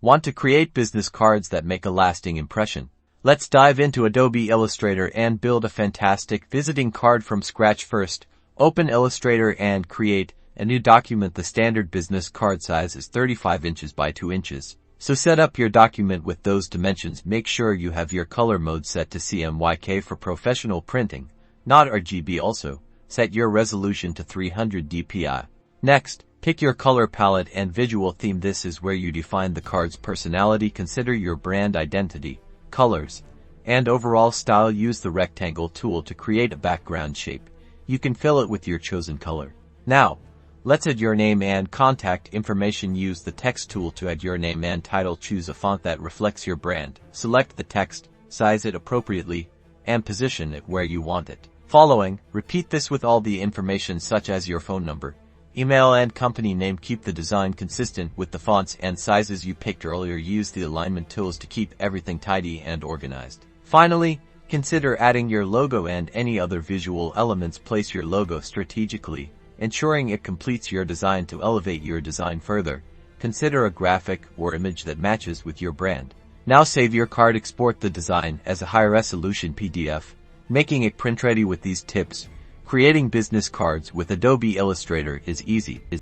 Want to create business cards that make a lasting impression? Let's dive into Adobe Illustrator and build a fantastic visiting card from scratch. First, open Illustrator and create a new document. The standard business card size is 35 inches by 2 inches. So set up your document with those dimensions. Make sure you have your color mode set to CMYK for professional printing, not RGB. Also, set your resolution to 300 dpi. Next, pick your color palette and visual theme. This is where you define the card's personality. Consider your brand identity, colors, and overall style. Use the rectangle tool to create a background shape. You can fill it with your chosen color. Now, let's add your name and contact information. Use the text tool to add your name and title. Choose a font that reflects your brand. Select the text, size it appropriately, and position it where you want it. Following, repeat this with all the information such as your phone number, email, and company name. Keep the design consistent with the fonts and sizes you picked earlier. Use the alignment tools to keep everything tidy and organized. Finally, consider adding your logo and any other visual elements. Place your logo strategically, ensuring it completes your design. To elevate your design further, consider a graphic or image that matches with your brand. Now save your card. Export the design as a high-resolution PDF, making it print-ready. With these tips, creating business cards with Adobe Illustrator is easy.